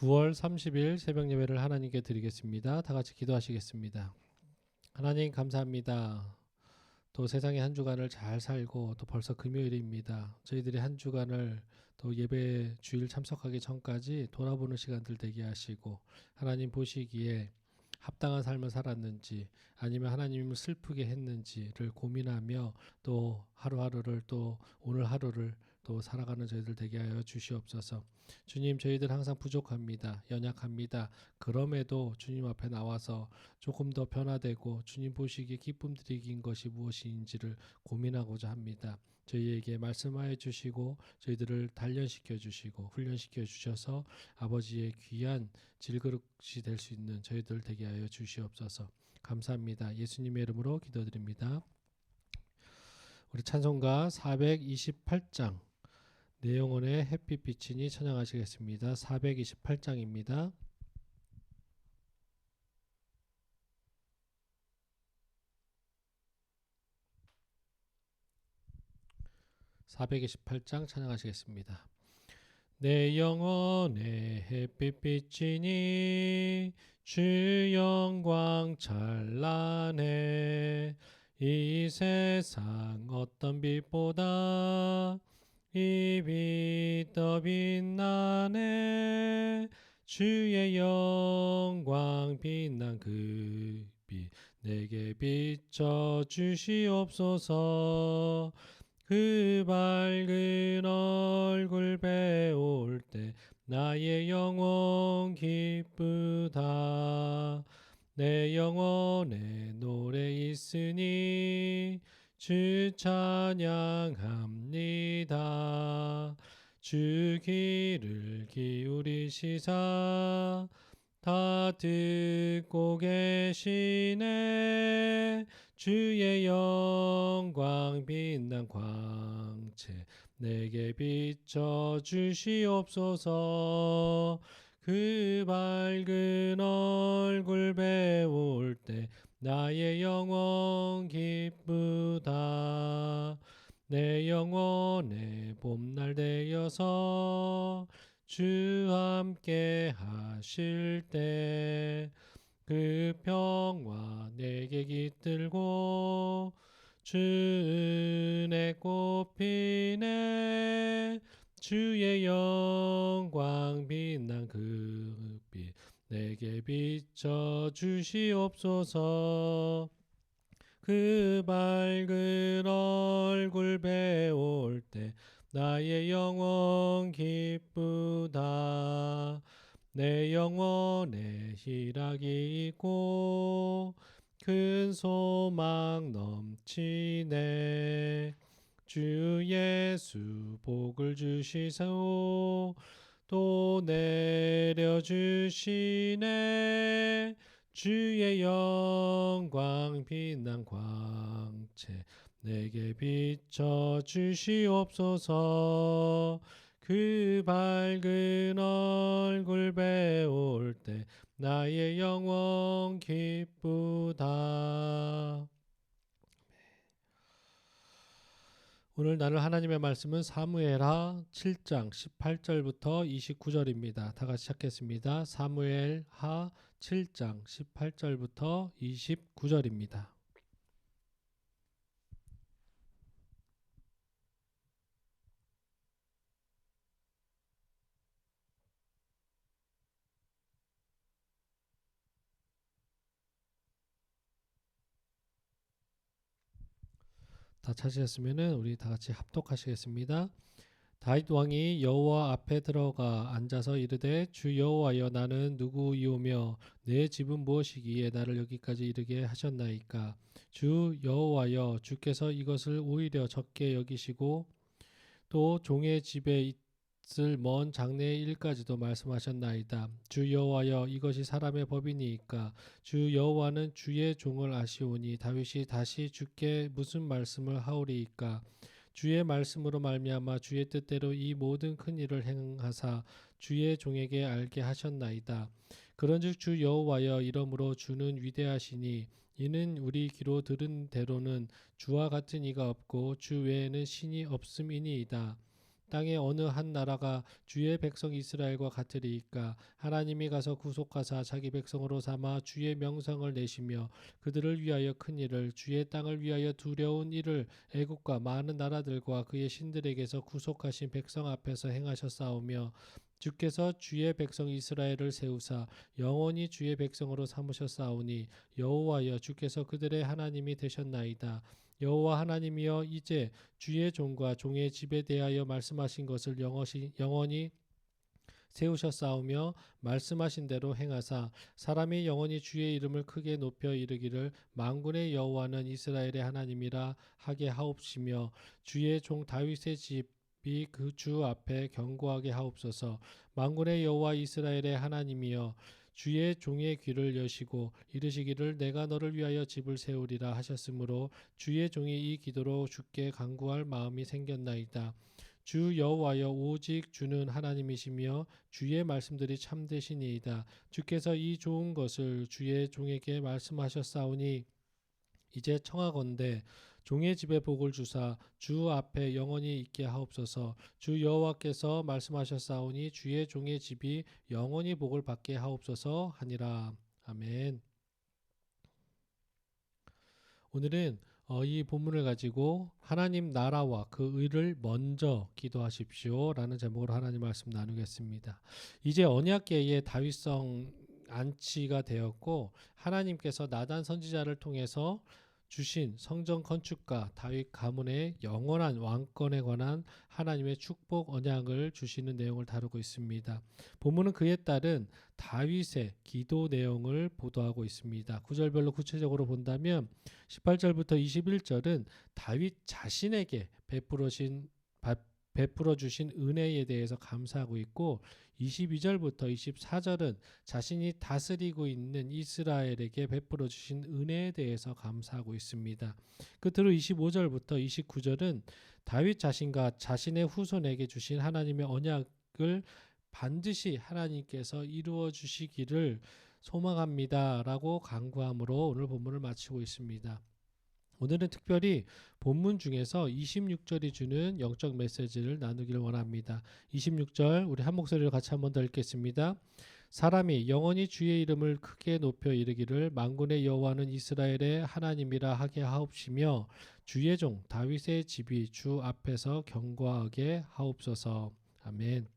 9월 30일 새벽 예배를 하나님께 드리겠습니다. 다 같이 기도하시겠습니다. 하나님 감사합니다. 또 세상의 한 주간을 잘 살고 또 벌써 금요일입니다. 저희들이 한 주간을 또 예배 주일 참석하기 전까지 돌아보는 시간들 되게 하시고 하나님 보시기에 합당한 삶을 살았는지 아니면 하나님을 슬프게 했는지를 고민하며 또 하루하루를 또 오늘 하루를 또 살아가는 저희들 되게 하여 주시옵소서. 주님, 저희들 항상 부족합니다. 연약합니다. 그럼에도 주님 앞에 나와서 조금 더 변화되고 주님 보시기에 기쁨 드리긴 것이 무엇인지를 고민하고자 합니다. 저희에게 말씀하여 주시고 저희들을 단련시켜 주시고 훈련시켜 주셔서 아버지의 귀한 질그릇이 될 수 있는 저희들 되게 하여 주시옵소서. 감사합니다. 예수님의 이름으로 기도드립니다. 우리 찬송가 428장 내 영혼의 햇빛 비치니 찬양하시겠습니다. 428장입니다. 428장 찬양하시겠습니다. 내 영혼의 햇빛 비치니 주 영광 찬란해 이 세상 어떤 빛보다 이 빛 더 빛나네 주의 영광 빛난 그 빛 내게 비춰 주시옵소서. 그 밝은 얼굴 배울 때 나의 영혼 기쁘다. 내 영혼에 노래 있으니 주 찬양합니다. 주 귀를 기울이시사 다 듣고 계시네. 주의 영광 빛난 광채 내게 비춰 주시옵소서. 그 밝은 얼굴 배울 때 나의 영혼 기쁘다. 내 영혼의 봄날 되어서 주 함께 하실 때 그 평화 내게 깃들고 주 은혜 꽃피네. 주의 영광 빛난 그 빛 내게 비춰 주시옵소서. 그 밝은 얼굴 배울 때 나의 영혼 기쁘다. 내 영혼에 희락이 있고 큰 소망 넘치네. 주 예수 복을 주시소 또 내려주시네. 주의 영광 빛난 광채 내게 비춰 주시옵소서. 그 밝은 얼굴 배울 때 나의 영혼 기쁘다. 오늘 나눌 하나님의 말씀은 사무엘하 7장 18절부터 29절입니다. 다 같이 시작했습니다. 사무엘하 7장 18절부터 29절입니다. 다 찾으셨으면은 우리 다 같이 합독하시겠습니다. 다윗 왕이 여호와 앞에 들어가 앉아서 이르되 주 여호와여 나는 누구이오며 내 집은 무엇이기에 나를 여기까지 이르게 하셨나이까. 주 여호와여 주께서 이것을 오히려 적게 여기시고 또 종의 집에 있을 먼 장래의 일까지도 말씀하셨나이다. 주 여호와여 이것이 사람의 법이니이까. 주 여호와는 주의 종을 아시오니 다윗이 다시 주께 무슨 말씀을 하오리이까. 주의 말씀으로 말미암아 주의 뜻대로 이 모든 큰 일을 행하사 주의 종에게 알게 하셨나이다. 그런즉 주 여호와여 이러므로 주는 위대하시니 이는 우리 귀로 들은 대로는 주와 같은 이가 없고 주 외에는 신이 없음이니이다. 땅의 어느 한 나라가 주의 백성 이스라엘과 같으리이까. 하나님이 가서 구속하사 자기 백성으로 삼아 주의 명성을 내시며 그들을 위하여 큰 일을, 주의 땅을 위하여 두려운 일을 애국과 많은 나라들과 그의 신들에게서 구속하신 백성 앞에서 행하셨사오며, 주께서 주의 백성 이스라엘을 세우사 영원히 주의 백성으로 삼으셨사오니 여호와여, 주께서 그들의 하나님이 되셨나이다. 여호와 하나님이여, 이제 주의 종과 종의 집에 대하여 말씀하신 것을 영원히 세우셨사오며 말씀하신 대로 행하사 사람이 영원히 주의 이름을 크게 높여 이르기를 만군의 여호와는 이스라엘의 하나님이라 하게 하옵시며, 주의 종 다윗의 집이 그 주 앞에 견고하게 하옵소서. 만군의 여호와 이스라엘의 하나님이여, 주의 종의 귀를 여시고 이르시기를 내가 너를 위하여 집을 세우리라 하셨으므로 주의 종이 이 기도로 주께 간구할 마음이 생겼나이다. 주 여호와여, 오직 주는 하나님이시며 주의 말씀들이 참되시니이다. 주께서 이 좋은 것을 주의 종에게 말씀하셨사오니 이제 청하건대 종의 집에 복을 주사 주 앞에 영원히 있게 하옵소서. 주 여호와께서 말씀하셨사오니 주의 종의 집이 영원히 복을 받게 하옵소서 하니라. 아멘. 오늘은 이 본문을 가지고 하나님 나라와 그 의를 먼저 기도하십시오 라는 제목으로 하나님 말씀 나누겠습니다. 이제 언약궤의 다윗성 안치가 되었고, 하나님께서 나단 선지자를 통해서 주신 성전 건축가 다윗 가문의 영원한 왕권에 관한 하나님의 축복 언약을 주시는 내용을 다루고 있습니다. 본문은 그에 따른 다윗의 기도 내용을 보도하고 있습니다. 구절별로 구체적으로 본다면 18절부터 21절은 다윗 자신에게 베풀어 주신 은혜에 대해서 감사하고 있고, 22절부터 24절은 자신이 다스리고 있는 이스라엘에게 베풀어 주신 은혜에 대해서 감사하고 있습니다. 끝으로 25절부터 29절은 다윗 자신과 자신의 후손에게 주신 하나님의 언약을 반드시 하나님께서 이루어 주시기를 소망합니다라고 간구함으로 오늘 본문을 마치고 있습니다. 오늘은 특별히 본문 중에서 26절이 주는 영적 메시지를 나누기를 원합니다. 26절 우리 한 목소리로 같이 한번 더 읽겠습니다. 사람이 영원히 주의 이름을 크게 높여 이르기를 만군의 여호와는 이스라엘의 하나님이라 하게 하옵시며 주의 종 다윗의 집이 주 앞에서 견고하게 하옵소서. 아멘.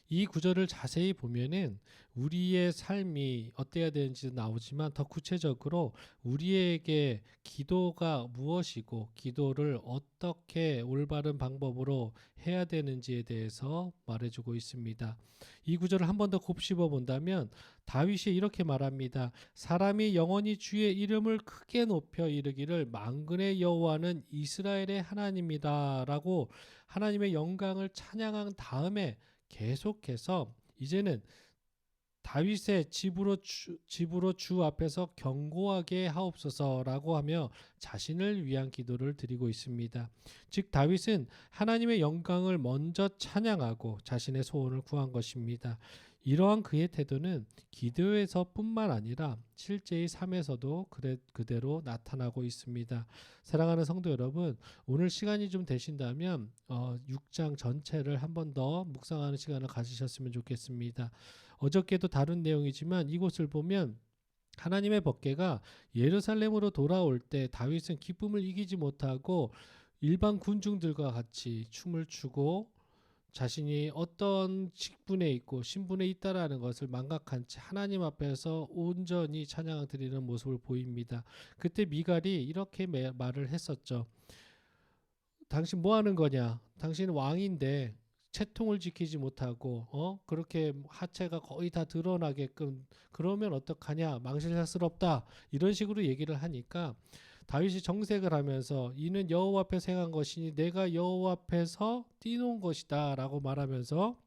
이 구절을 자세히 보면은 우리의 삶이 어때야 되는지도 나오지만 더 구체적으로 우리에게 기도가 무엇이고 기도를 어떻게 올바른 방법으로 해야 되는지에 대해서 말해주고 있습니다. 이 구절을 한 번 더 곱씹어 본다면 다윗이 이렇게 말합니다. 사람이 영원히 주의 이름을 크게 높여 이르기를 만군의 여호와는 이스라엘의 하나님이다 라고 하나님의 영광을 찬양한 다음에 계속해서 이제는 다윗의 집으로 주 앞에서 견고하게 하옵소서라고 하며 자신을 위한 기도를 드리고 있습니다. 즉 다윗은 하나님의 영광을 먼저 찬양하고 자신의 소원을 구한 것입니다. 이러한 그의 태도는 기도에서뿐만 아니라 실제의 삶에서도 그대로 나타나고 있습니다. 사랑하는 성도 여러분, 오늘 시간이 좀 되신다면 6장 전체를 한 번 더 묵상하는 시간을 가지셨으면 좋겠습니다. 어저께도 다룬 내용이지만 이곳을 보면 하나님의 법궤가 예루살렘으로 돌아올 때 다윗은 기쁨을 이기지 못하고 일반 군중들과 같이 춤을 추고 자신이 어떤 직분에 있고 신분에 있다라는 것을 망각한 채 하나님 앞에서 온전히 찬양을 드리는 모습을 보입니다. 그때 미갈이 이렇게 말을 했었죠. 당신 뭐 하는 거냐? 당신 왕인데 채통을 지키지 못하고 그렇게 하체가 거의 다 드러나게끔 그러면 어떡하냐? 망실스럽다. 이런 식으로 얘기를 하니까 다윗이 정색을 하면서 이는 여호와 앞에서 행한 것이니 내가 여호와 앞에서 뛰놓은 것이다 라고 말하면서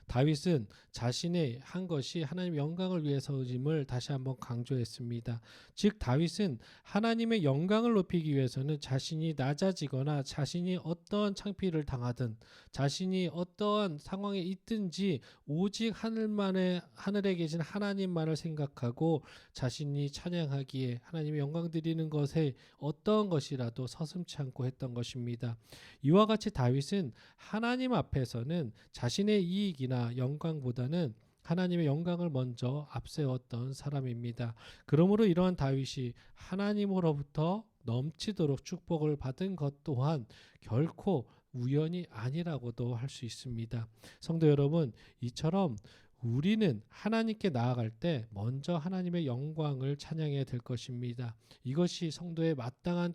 다윗은 자신의 한 것이 하나님의 영광을 위해서임을 다시 한번 강조했습니다. 즉 다윗은 하나님의 영광을 높이기 위해서는 자신이 낮아지거나 자신이 어떠한 창피를 당하든 자신이 어떠한 상황에 있든지 오직 하늘에 계신 하나님만을 생각하고 자신이 찬양하기에 하나님의 영광 드리는 것에 어떠한 것이라도 서슴지 않고 했던 것입니다. 이와 같이 다윗은 하나님 앞에서는 자신의 이익이나 영광보다는 하나님의 영광을 먼저 앞세웠던 사람입니다. 그러므로 이러한 다윗이 하나님으로부터 넘치도록 축복을 받은 것 또한 결코 우연이 아니라고도 할 수 있습니다. 성도 여러분, 이처럼 우리는 하나님께 나아갈 때 먼저 하나님의 영광을 찬양해야 될 것입니다. 이것이 성도의 마땅한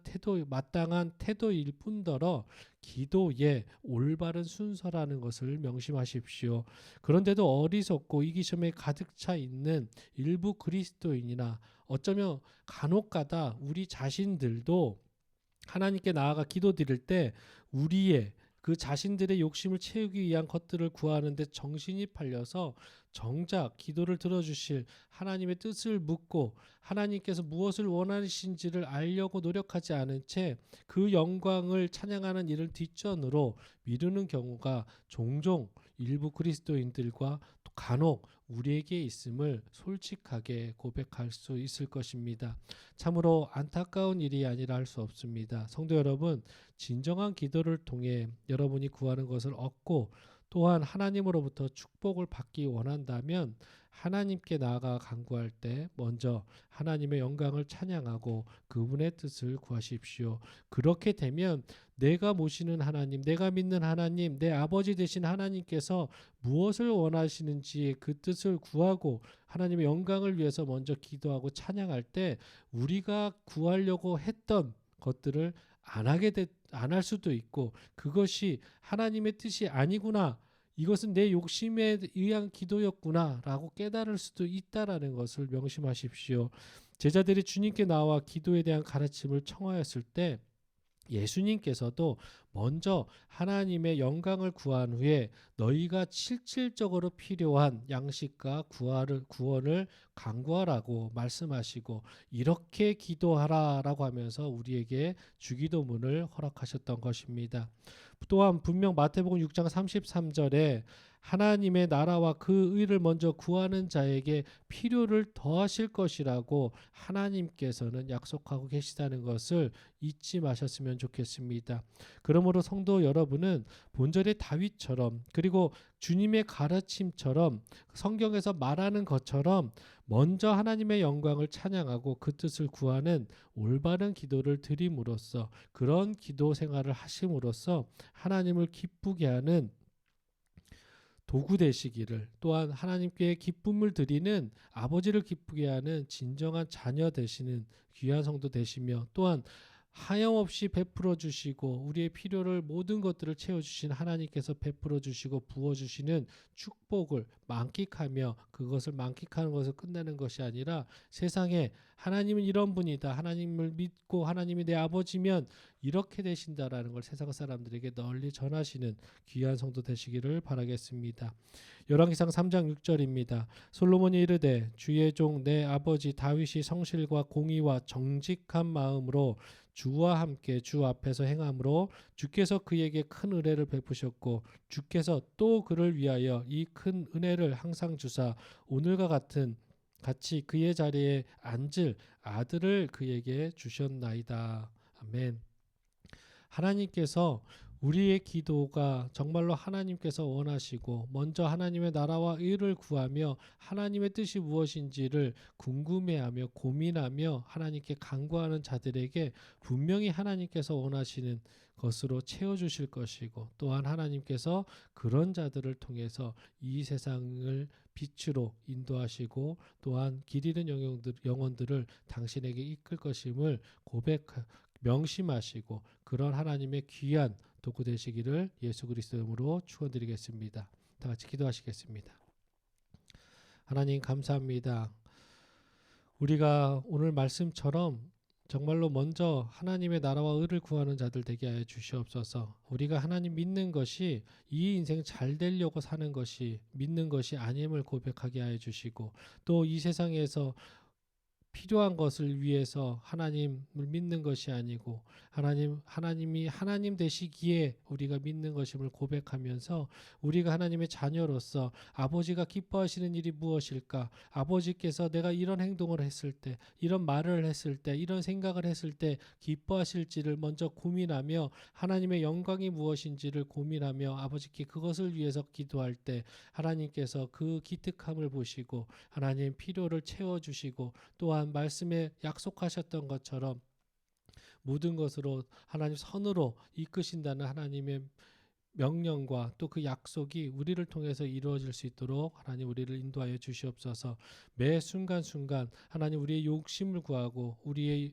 태도일 뿐더러 기도의 올바른 순서라는 것을 명심하십시오. 그런데도 어리석고 이기심에 가득 차 있는 일부 그리스도인이나 어쩌면 간혹가다 우리 자신들도 하나님께 나아가 기도드릴 때 우리의 그 자신들의 욕심을 채우기 위한 것들을 구하는데 정신이 팔려서 정작 기도를 들어주실 하나님의 뜻을 묻고 하나님께서 무엇을 원하시는지를 알려고 노력하지 않은 채 그 영광을 찬양하는 일을 뒷전으로 미루는 경우가 종종 일부 그리스도인들과 또 간혹 우리에게 있음을 솔직하게 고백할 수 있을 것입니다. 참으로 안타까운 일이 아니라 할 수 없습니다. 성도 여러분, 진정한 기도를 통해 여러분이 구하는 것을 얻고 또한 하나님으로부터 축복을 받기 원한다면 하나님께 나아가 간구할 때 먼저 하나님의 영광을 찬양하고 그분의 뜻을 구하십시오. 그렇게 되면 내가 모시는 하나님, 내가 믿는 하나님, 내 아버지 되신 하나님께서 무엇을 원하시는지 그 뜻을 구하고 하나님의 영광을 위해서 먼저 기도하고 찬양할 때 우리가 구하려고 했던 것들을 안 할 수도 있고 그것이 하나님의 뜻이 아니구나, 이것은 내 욕심에 의한 기도였구나 라고 깨달을 수도 있다라는 것을 명심하십시오. 제자들이 주님께 나와 기도에 대한 가르침을 청하였을 때 예수님께서도 먼저 하나님의 영광을 구한 후에 너희가 실질적으로 필요한 양식과 구원을 간구하라고 말씀하시고 이렇게 기도하라라고 하면서 우리에게 주기도문을 허락하셨던 것입니다. 또한 분명 마태복음 6장 33절에 하나님의 나라와 그 의를 먼저 구하는 자에게 필요를 더하실 것이라고 하나님께서는 약속하고 계시다는 것을 잊지 마셨으면 좋겠습니다. 그러므로 성도 여러분은 본절의 다윗처럼 그리고 주님의 가르침처럼 성경에서 말하는 것처럼 먼저 하나님의 영광을 찬양하고 그 뜻을 구하는 올바른 기도를 드림으로써 그런 기도 생활을 하심으로써 하나님을 기쁘게 하는 도구 되시기를, 또한 하나님께 기쁨을 드리는 아버지를 기쁘게 하는 진정한 자녀 되시는 귀한 성도 되시며 또한 하염없이 베풀어 주시고 우리의 필요를 모든 것들을 채워주신 하나님께서 베풀어 주시고 부어주시는 축복을 만끽하며 그것을 만끽하는 것을 끝내는 것이 아니라 세상에 하나님은 이런 분이다, 하나님을 믿고 하나님이 내 아버지면 이렇게 되신다라는 걸 세상 사람들에게 널리 전하시는 귀한 성도 되시기를 바라겠습니다. 열왕기상 3장 6절입니다. 솔로몬이 이르되 주의 종 내 아버지 다윗이 성실과 공의와 정직한 마음으로 주와 함께 주 앞에서 행함으로 주께서 그에게 큰 은혜를 베푸셨고 주께서 또 그를 위하여 이 큰 은혜를 항상 주사 오늘과 같이 그의 자리에 앉을 아들을 그에게 주셨나이다. 아멘. 하나님께서 우리의 기도가 정말로 하나님께서 원하시고 먼저 하나님의 나라와 의를 구하며 하나님의 뜻이 무엇인지를 궁금해하며 고민하며 하나님께 간구하는 자들에게 분명히 하나님께서 원하시는 것으로 채워주실 것이고 또한 하나님께서 그런 자들을 통해서 이 세상을 빛으로 인도하시고 또한 길 잃은 영혼들을 당신에게 이끌 것임을 명심하시고 그런 하나님의 귀한 도구 되시기를 예수 그리스도의 이름으로 축원드리겠습니다. 다 같이 기도하시겠습니다. 하나님 감사합니다. 우리가 오늘 말씀처럼 정말로 먼저 하나님의 나라와 의를 구하는 자들 되게 하여 주시옵소서. 우리가 하나님 믿는 것이 이 인생 잘 되려고 사는 것이 믿는 것이 아님을 고백하게 하여 주시고, 또 이 세상에서 필요한 것을 위해서 하나님을 믿는 것이 아니고 하나님이 하나님 되시기에 우리가 믿는 것임을 고백하면서, 우리가 하나님의 자녀로서 아버지가 기뻐하시는 일이 무엇일까? 아버지께서 내가 이런 행동을 했을 때, 이런 말을 했을 때, 이런 생각을 했을 때 기뻐하실지를 먼저 고민하며, 하나님의 영광이 무엇인지를 고민하며 아버지께 그것을 위해서 기도할 때 하나님께서 그 기특함을 보시고 하나님 필요를 채워주시고, 또한 말씀에 약속하셨던 것처럼 모든 것으로 하나님 선으로 이끄신다는 하나님의 명령과 또 그 약속이 우리를 통해서 이루어질 수 있도록 하나님 우리를 인도하여 주시옵소서. 매 순간순간 하나님 우리의 욕심을 구하고 우리의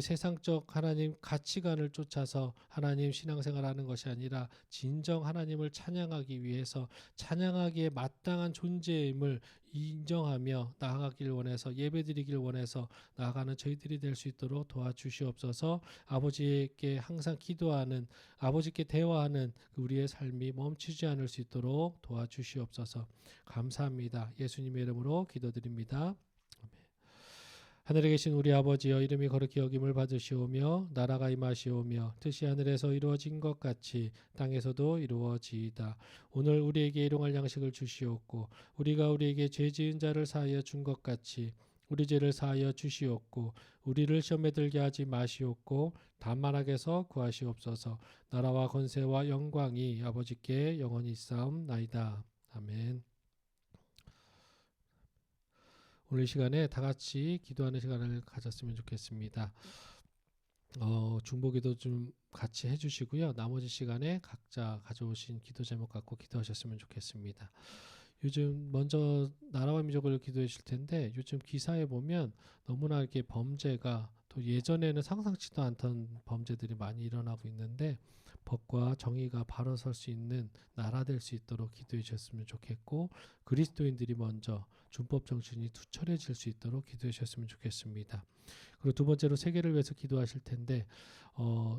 세상적 하나님 가치관을 쫓아서 하나님 신앙생활하는 것이 아니라 진정 하나님을 찬양하기 위해서 찬양하기에 마땅한 존재임을 인정하며 나아가길 원해서, 예배드리길 원해서 나아가는 저희들이 될 수 있도록 도와주시옵소서. 아버지께 항상 기도하는, 아버지께 대화하는 우리의 삶이 멈추지 않을 수 있도록 도와주시옵소서. 감사합니다. 예수님의 이름으로 기도드립니다. 하늘에 계신 우리 아버지여, 이름이 거룩히 여김을 받으시오며 나라가 임하시오며 뜻이 하늘에서 이루어진 것 같이 땅에서도 이루어지이다. 오늘 우리에게 일용할 양식을 주시옵고 우리가 우리에게 죄 지은 자를 사하여 준 것 같이 우리 죄를 사하여 주시옵고 우리를 시험에 들게 하지 마시옵고 다만 악에서 구하시옵소서. 나라와 권세와 영광이 아버지께 영원히 있사옵나이다. 아멘. 오늘 시간에 다 같이 기도하는 시간을 가졌으면 좋겠습니다. 중보기도 좀 같이 해주시고요. 나머지 시간에 각자 가져오신 기도 제목 갖고 기도하셨으면 좋겠습니다. 요즘 먼저 나라와 민족을 기도해 주실 텐데, 요즘 기사에 보면 너무나 이렇게 범죄가, 또 예전에는 상상치도 않던 범죄들이 많이 일어나고 있는데, 법과 정의가 바로 설 수 있는 나라 될 수 있도록 기도해 주셨으면 좋겠고, 그리스도인들이 먼저 준법 정신이 투철해질 수 있도록 기도해 주셨으면 좋겠습니다. 그리고 두 번째로 세계를 위해서 기도하실 텐데,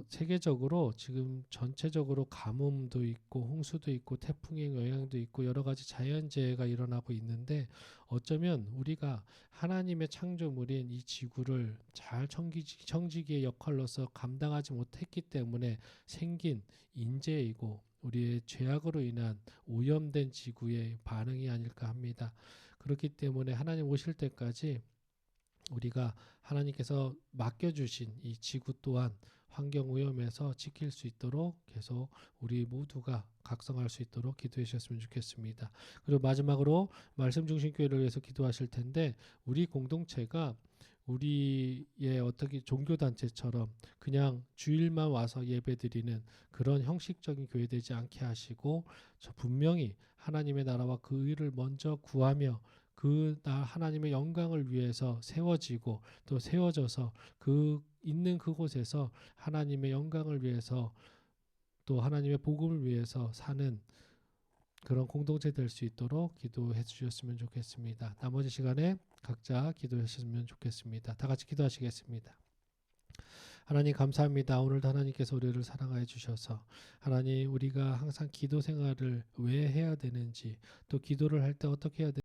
세계적으로 지금 전체적으로 가뭄도 있고 홍수도 있고 태풍의 영향도 있고 여러 가지 자연재해가 일어나고 있는데, 어쩌면 우리가 하나님의 창조물인 이 지구를 잘 청지기의 역할로서 감당하지 못했기 때문에 생긴 인재이고 우리의 죄악으로 인한 오염된 지구의 반응이 아닐까 합니다. 그렇기 때문에 하나님 오실 때까지 우리가 하나님께서 맡겨주신 이 지구 또한 환경 오염에서 지킬 수 있도록 계속 우리 모두가 각성할 수 있도록 기도해 주셨으면 좋겠습니다. 그리고 마지막으로 말씀 중심 교회를 위해서 기도하실 텐데, 우리 공동체가 우리의 어떻게 종교단체처럼 그냥 주일만 와서 예배드리는 그런 형식적인 교회 되지 않게 하시고, 저 분명히 하나님의 나라와 그 의를 먼저 구하며 그 하나님의 영광을 위해서 세워지고 또 세워져서 그 있는 그곳에서 하나님의 영광을 위해서 또 하나님의 복음을 위해서 사는 그런 공동체 될 수 있도록 기도해 주셨으면 좋겠습니다. 나머지 시간에 각자 기도하셨으면 좋겠습니다. 다 같이 기도하시겠습니다. 하나님 감사합니다. 오늘도 하나님께서 우리를 사랑하여 주셔서, 하나님 우리가 항상 기도 생활을 왜 해야 되는지, 또 기도를 할 때 어떻게 해야 되는지